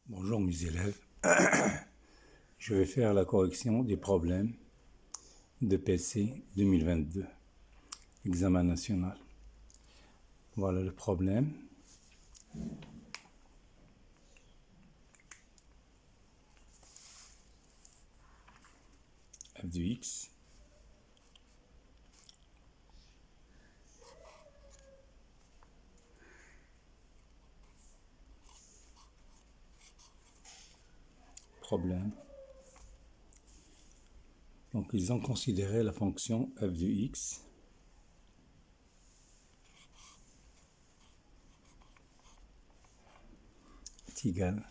Bonjour mes élèves, je vais faire la correction des problèmes de PC 2022, examen national. Voilà le problème. F de x problème. Donc ils ont considéré la fonction f de x est égal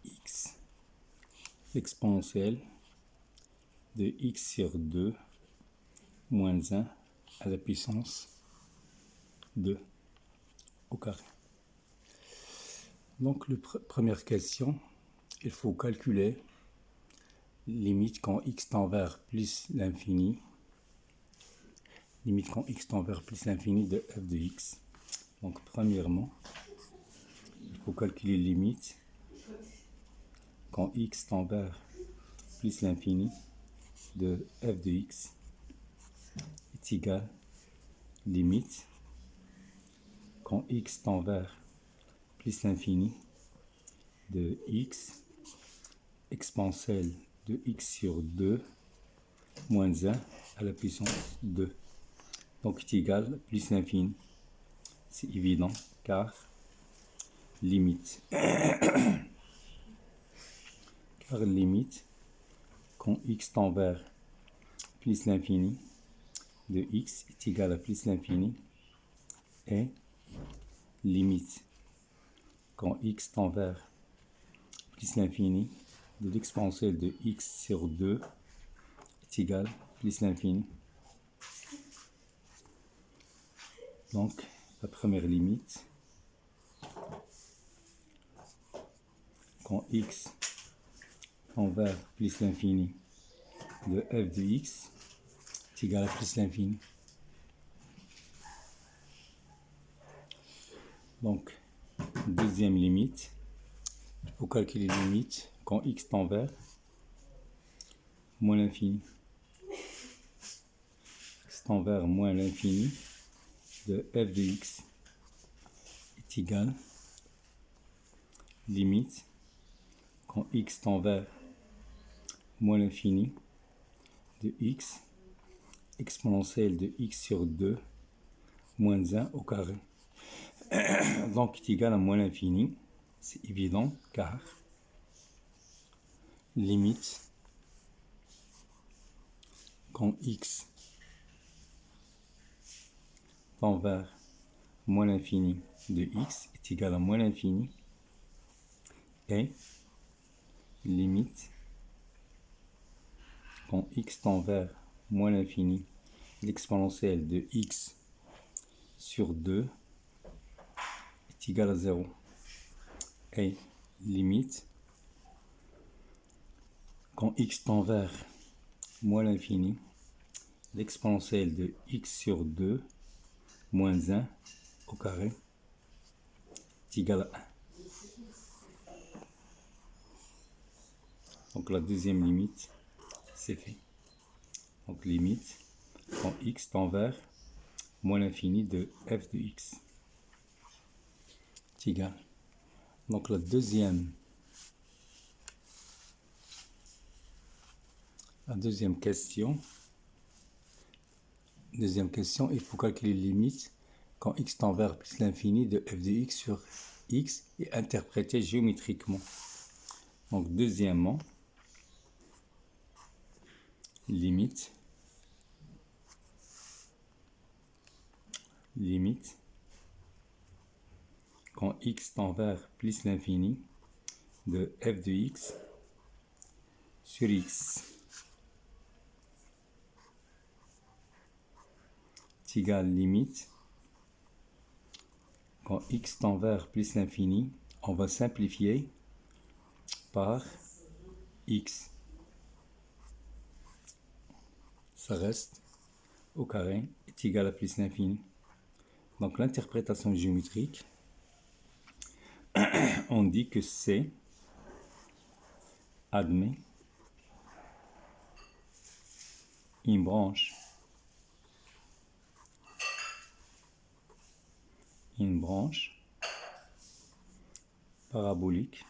x exponentielle de x sur 2 moins 1 à la puissance 2 au carré. Donc première question, il faut calculer limite quand x tend vers plus l'infini, limite quand x tend vers plus l'infini de f de x. Donc premièrement, il faut calculer limite quand x tend vers plus l'infini de f de x est égal limite quand x tend vers plus l'infini de x exponentielle de x sur 2 moins 1 à la puissance 2. Donc est égal plus l'infini. C'est évident car limite quand x tend vers plus l'infini de x est égal à plus l'infini et limite quand x tend vers plus l'infini de l'exponentielle de x sur 2 est égal à plus l'infini. Donc la première limite, quand x tend vers plus l'infini de f de x est égal à plus l'infini. Donc deuxième limite, il faut calculer la limite quand x tend vers moins l'infini. X tend vers moins l'infini de f de x est égal limite quand x tend vers moins l'infini de x exponentielle de x sur 2 moins 1 au carré. Donc est égal à moins l'infini. C'est évident car limite quand x tend vers moins l'infini de x est égal à moins l'infini et limite quand x tend vers moins l'infini l'exponentielle de x sur 2 est égal à 0 et limite quand x tend vers moins l'infini l'exponentielle de x sur 2 moins 1 au carré est égal à 1. Donc la deuxième limite, c'est fait. Donc limite quand x tend vers moins l'infini de f de x est égal. Donc la deuxième question, il faut calculer la limite quand x tend vers plus l'infini de f de x sur x et interpréter géométriquement. Donc deuxièmement, limite quand x tend vers plus l'infini de f de x sur x est égal limite quand x tend vers plus l'infini, on va simplifier par x. Ça reste au carré est égal à plus l'infini. Donc l'interprétation géométrique on dit que C admet une branche parabolique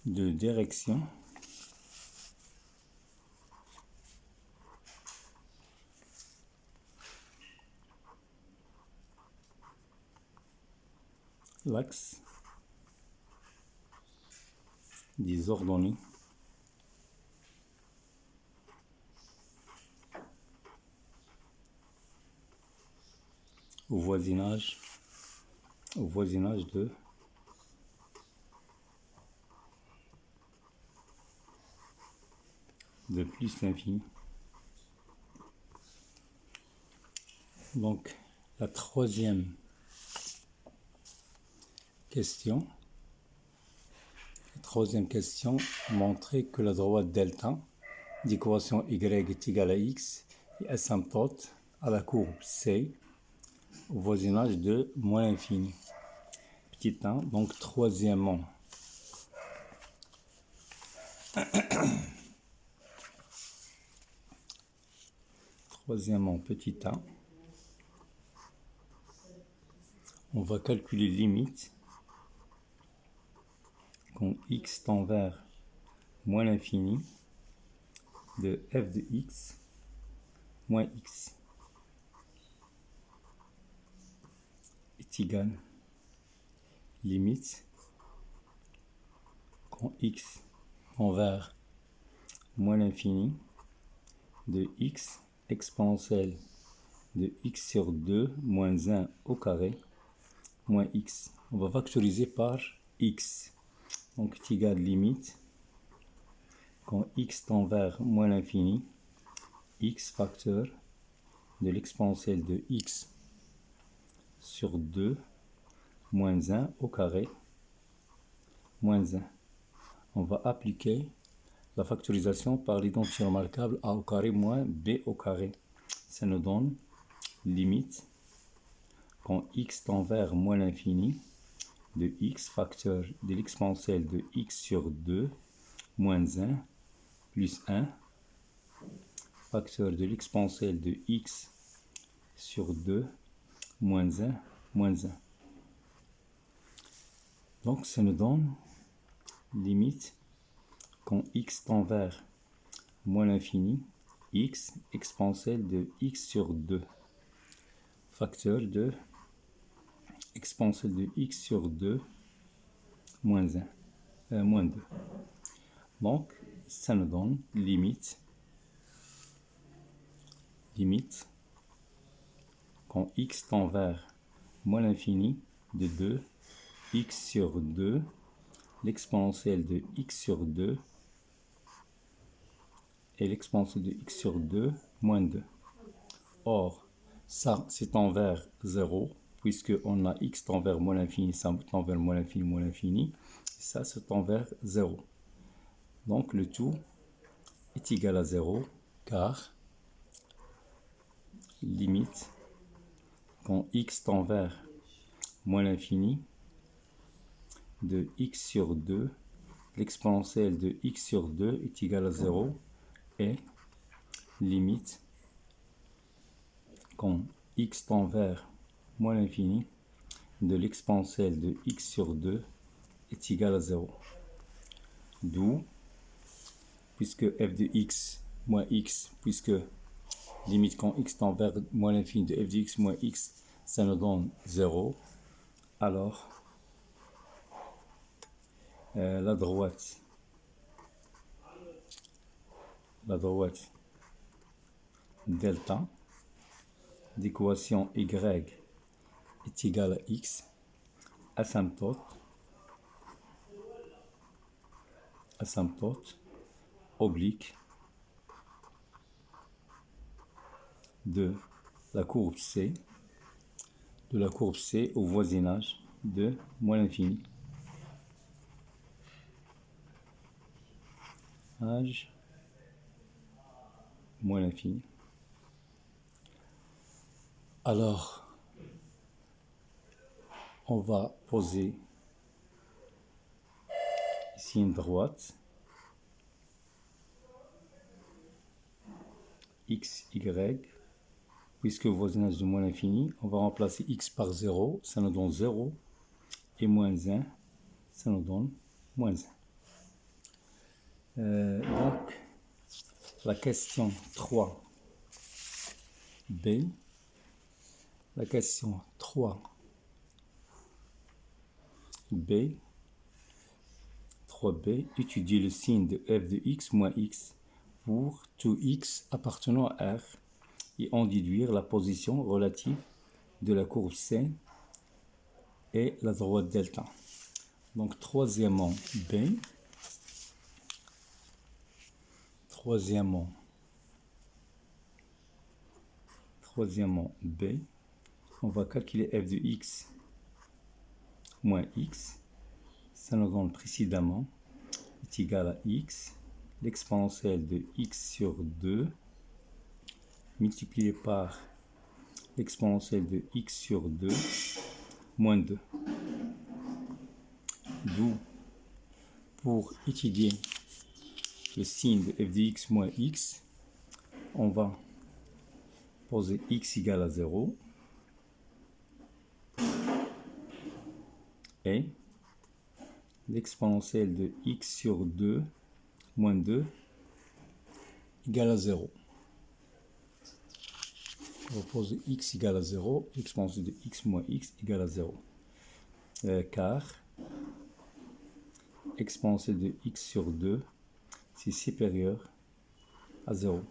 de direction l'axe des ordonnées au voisinage de plus l'infini. Donc la troisième question montrait que la droite delta d'équation y est égale à x et asymptote à la courbe C au voisinage de moins l'infini. Petit 1, donc troisièmement, petit 1, on va calculer limite quand x tend vers moins l'infini de f de x moins x est égal limite quand x tend vers moins l'infini de x exponentielle de x sur 2 moins 1 au carré moins x. On va factoriser par x. Donc est égal limite quand x tend vers moins l'infini, x facteur de l'exponentielle de x sur 2 moins 1 au carré moins 1. On va appliquer la factorisation par l'identité remarquable a au carré moins b au carré. Ça nous donne limite quand x tend vers moins l'infini de x facteur de l'exponentielle de x sur 2 moins 1 plus 1 facteur de l'exponentielle de x sur 2 moins 1 moins 1. Donc ça nous donne limite quand x tend vers moins l'infini, x exponentielle de x sur 2 facteur de exponentielle de x sur 2 moins 1 moins 2. Donc ça nous donne limite quand x tend vers moins l'infini de 2 x sur 2 l'exponentielle de x sur 2 et l'exponentielle de x sur 2 moins 2. Or, ça c'est envers 0, puisque on a x tend vers moins l'infini, ça tend vers moins l'infini, ça c'est envers 0. Donc le tout est égal à 0, car limite quand x tend vers moins l'infini de x sur 2, l'exponentielle de x sur 2 est égal à 0, et limite quand x tend vers moins l'infini de l'exponentielle de x sur 2 est égal à 0. D'où, puisque f de x moins x, puisque limite quand x tend vers moins l'infini de f de x moins x, ça nous donne 0, alors la droite delta d'équation y est égale à x asymptote oblique de la courbe C au voisinage de moins l'infini. h moins l'infini. Alors, on va poser ici une droite, x, y, puisque voisinage de moins l'infini, on va remplacer x par 0, ça nous donne 0, et moins 1, ça nous donne moins 1. Donc, la question 3b, la question 3b, 3b, étudier le signe de f de x moins x pour tout x appartenant à R et en déduire la position relative de la courbe C et la droite delta. Donc, troisièmement B, on va calculer f de x moins x, ça nous donne précédemment est égal à x, l'exponentielle de x sur 2, multiplié par l'exponentielle de x sur 2, moins 2. D'où, pour étudier le signe de f de x moins x, on va poser x égale à 0 et l'exponentielle de x sur 2 moins 2 égale à 0. On va poser x égale à 0, l'exponentielle de x moins x égale à 0. Car exponentielle de x sur 2, c'est supérieur à 0.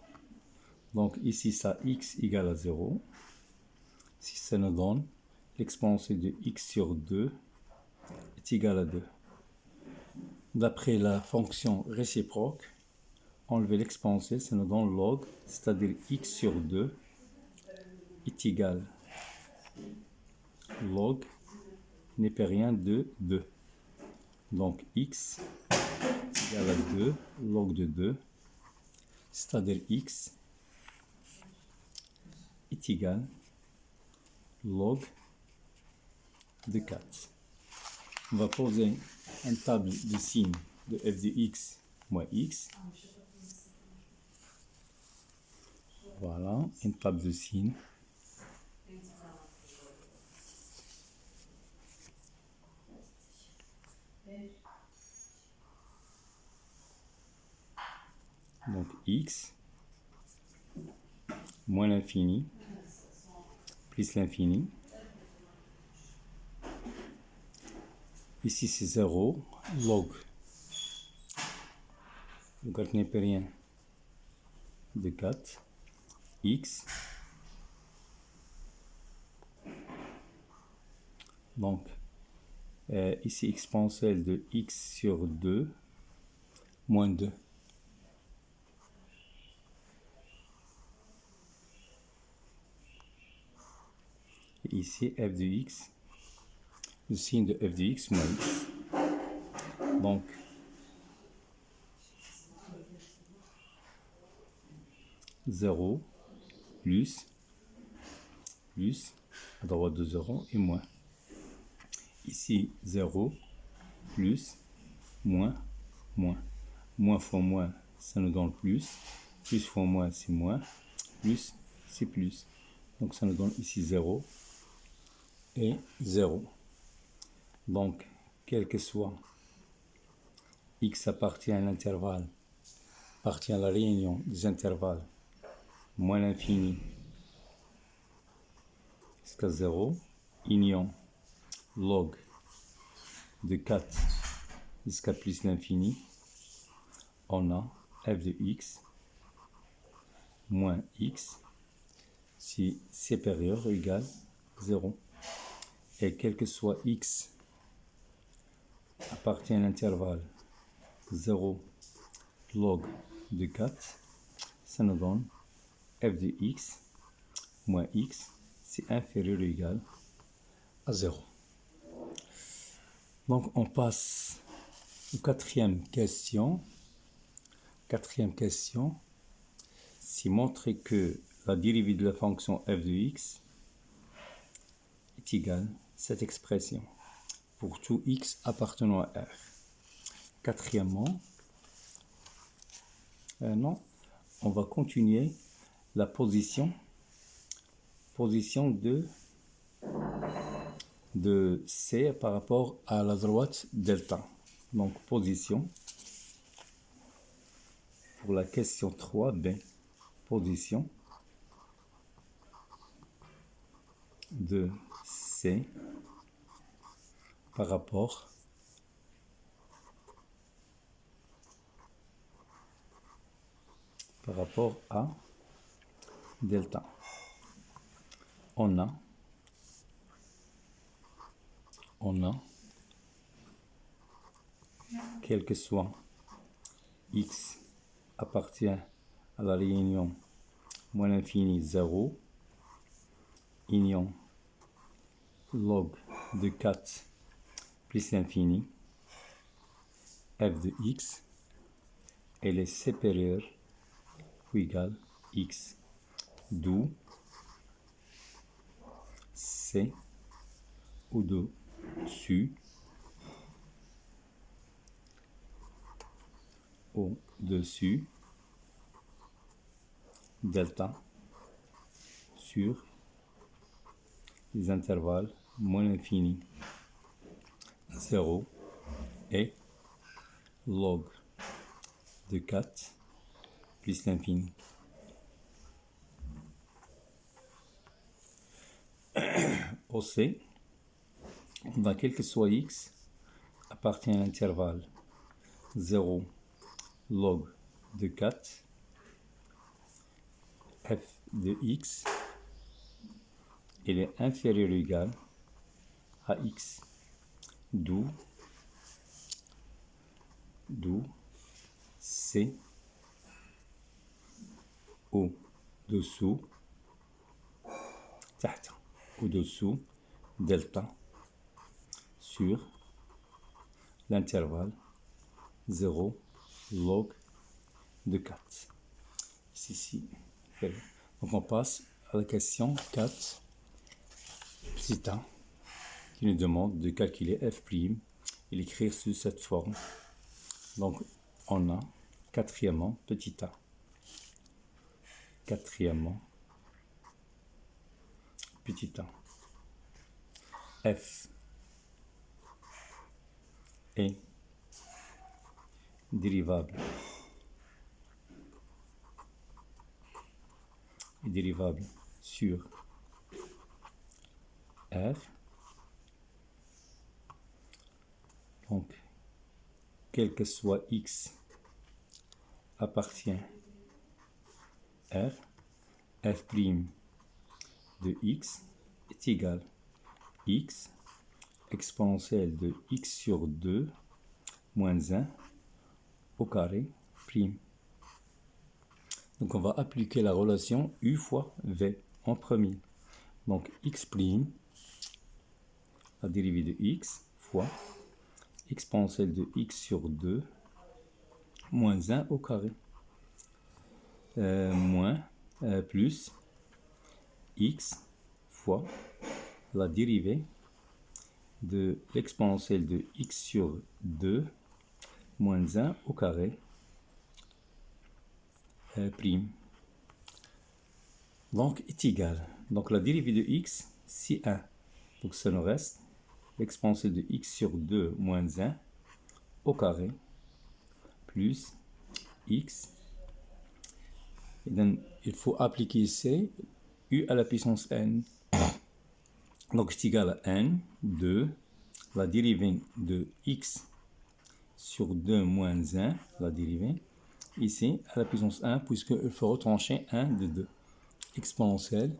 Donc ici, ça x égale à 0. Si ça nous donne l'exponentielle de x sur 2 est égal à 2. D'après la fonction réciproque, enlever l'exponentielle, ça nous donne log, c'est-à-dire x sur 2 est égal log n'est pas rien de 2. Donc x égale à 2, log de 2, c'est-à-dire x est égal log de 4. On va poser une table de signes de f de x moins x. Voilà, une table de signes. Donc x moins l'infini plus l'infini. Ici c'est 0, log. Le calcul n'est pas rien de 4. X. Donc ici exponentielle de x sur 2 moins 2. Et ici f de x, le signe de f de x moins x. Donc 0 plus à droite de 0 et moins. Ici 0 plus moins fois moins, ça nous donne plus fois moins c'est moins, plus c'est plus. Donc ça nous donne ici 0 et 0. Donc quel que soit x appartient à l'intervalle, appartient à la réunion des intervalles moins l'infini jusqu'à 0, union log de 4 jusqu'à plus l'infini, on a f de x moins x si supérieur ou égal 0. Et quel que soit x appartient à l'intervalle 0 log de 4, ça nous donne f de x moins x, c'est inférieur ou égal à 0. Donc on passe aux quatrième question. Quatrième question. Si montrer que la dérivée de la fonction f de x est égale à cette expression pour tout x appartenant à R. Quatrièmement, non, on va continuer la position de C par rapport à la droite delta. Donc position pour la question 3b, position de C par rapport à delta. On a quel que soit x appartient à la réunion moins l'infini 0, union log de 4 plus l'infini, f de x, elle est supérieure ou égale x, d'où c au-dessus delta sur les intervalles moins l'infini 0 et log de 4 plus l'infini. Au C, on a quel que soit x appartient à l'intervalle 0 log de 4 f de x, il est inférieur ou égal à x, d'où c au-dessous delta sur l'intervalle 0 log de 4. Ici. Donc on passe à la question 4 petit a qui nous demande de calculer f' et l'écrire sous cette forme. Donc on a quatrièmement petit a. Quatrièmement petit a. F est dérivable sur R. Donc, quel que soit x appartient R, f' de x est égal à x exponentielle de x sur 2 moins 1 au carré prime. Donc on va appliquer la relation u fois v en premier. Donc x', la dérivée de x, fois exponentielle de x sur 2 moins 1 au carré. Plus x fois la dérivée de l'exponentielle de x sur 2 moins 1 au carré prime. Donc est égal. Donc la dérivée de x, c'est 1. Donc ça nous reste l'exponentielle de x sur 2 moins 1 au carré plus x. Et donc, il faut appliquer ici u à la puissance n. Donc c'est égal à n, 2, la dérivée de x sur 2 moins 1, la dérivée, ici à la puissance 1, puisqu'il faut retrancher 1 de 2. Exponentielle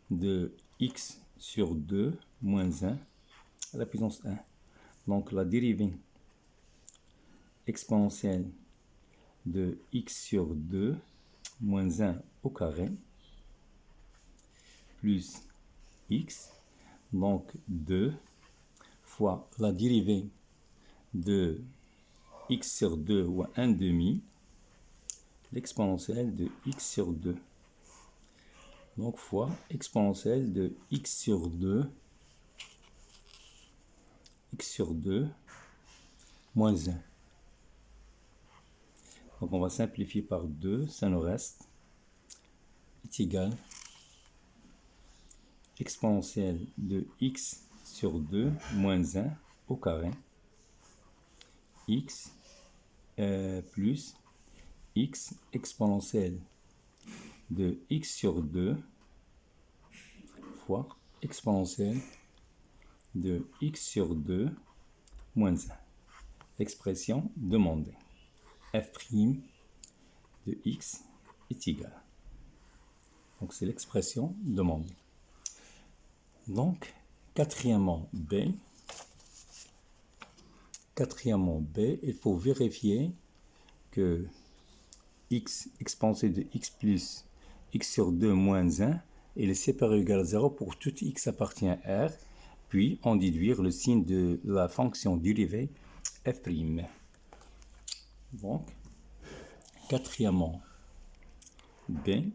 de x sur 2 moins 1 à la puissance 1. Donc la dérivée exponentielle de x sur 2 moins 1 au carré plus x, donc 2 fois la dérivée de x sur 2 ou 1 demi l'exponentielle de x sur 2. Donc fois exponentielle de x sur 2 moins 1. Donc on va simplifier par 2, ça nous reste est égal exponentielle de x sur 2 moins 1 au carré, x plus x exponentielle de x sur 2 fois exponentielle de x sur 2 moins 1. L'expression demandée. F' de x est égal. Donc c'est l'expression demandée. Donc, quatrièmement B, il faut vérifier que x exponentielle de x plus x sur 2 moins 1 est séparé égal à 0 pour tout x appartient à R, puis en déduire le signe de la fonction dérivée f'. Donc, quatrièmement B,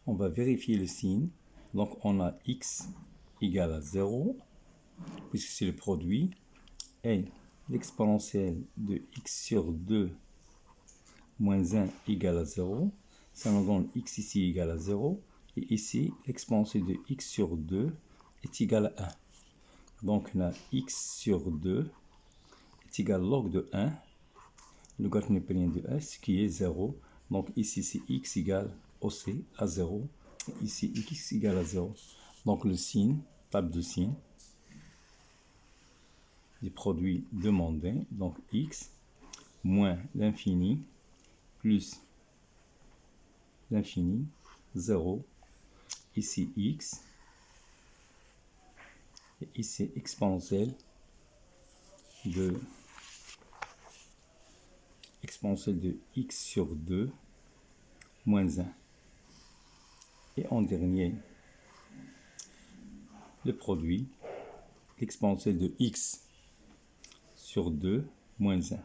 on va vérifier le signe. Donc, on a x égale à 0, puisque c'est le produit, et l'exponentielle de x sur 2 moins 1 égale à 0. Ça nous donne x ici égale à 0. Et ici, l'exponentielle de x sur 2 est égale à 1. Donc, on a x sur 2 est égal au log de 1. Le logarithme de s qui est 0. Donc, ici, c'est x égale aussi à 0. Ici, x égale à 0. Donc, le signe, table de signe, des produits demandés. Donc, x moins l'infini plus l'infini, 0. Ici, x. Et ici, exponentielle de x sur 2 moins 1. Et en dernier, le produit, l'exponentielle de x sur 2 moins 1.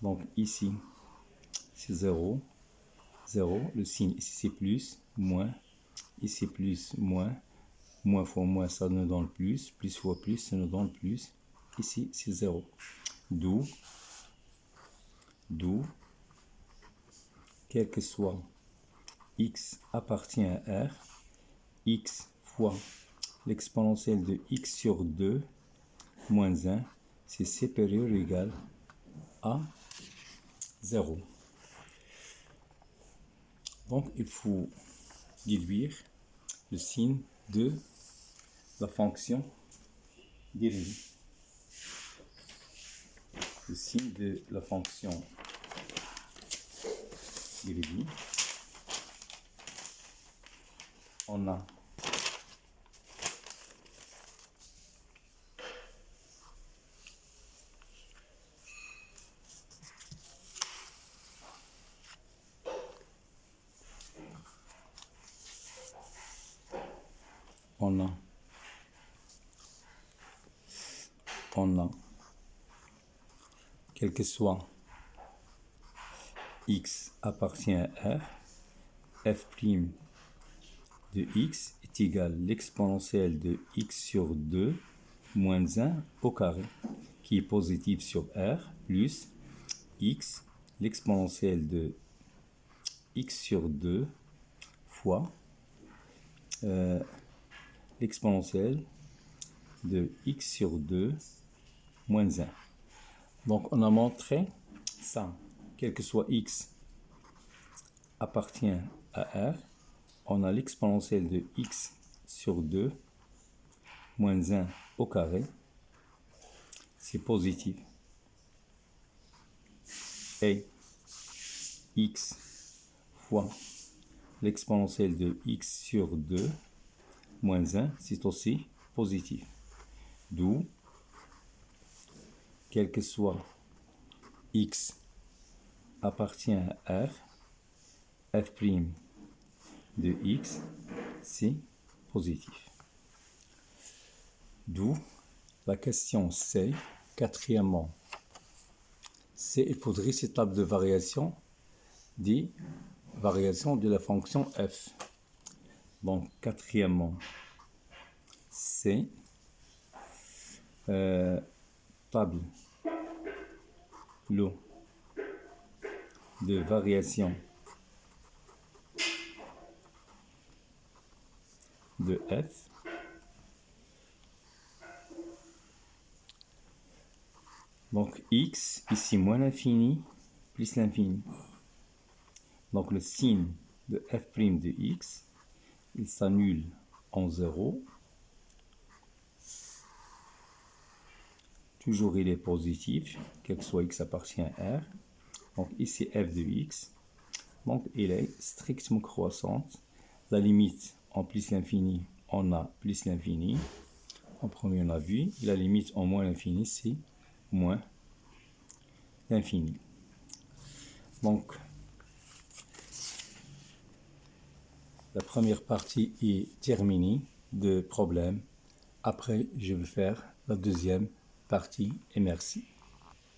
Donc ici, c'est 0, 0. Le signe ici, c'est plus, moins. Ici, plus, moins. Moins fois moins, ça nous donne plus. Plus fois plus, ça nous donne plus. Ici, c'est 0. D'où, quel que soit x appartient à R, x fois l'exponentielle de x sur 2 moins 1, c'est supérieur ou égal à 0. Donc, il faut déduire le signe de la fonction dérivée. Le signe de la fonction dérivée. On a quel que soit x appartient à R, f' de x est égal à l'exponentielle de x sur 2 moins 1 au carré, qui est positif sur R, plus x, l'exponentielle de x sur 2 fois l'exponentielle de x sur 2 moins 1. Donc, on a montré ça. Quel que soit x appartient à R, on a l'exponentielle de x sur 2 moins 1 au carré. C'est positif. Et x fois l'exponentielle de x sur 2 moins 1, c'est aussi positif. D'où, quel que soit x appartient à R, f' de x, c'est positif. D'où La question c'est, quatrièmement, c'est il faudrait cette table de variation des variations de la fonction f. Donc, quatrièmement, c'est table de variation de f. Donc, x, ici, moins l'infini, plus l'infini. Donc, le signe de f' de x, il s'annule en 0. Toujours, il est positif, quel que soit x appartient à R. Donc, ici, f de x. Donc, il est strictement croissante. La limite en plus l'infini, on a plus l'infini. En premier, on a vu. Et la limite en moins l'infini, c'est moins l'infini. Donc, la première partie est terminée de problème. Après, je vais faire la deuxième partie et merci.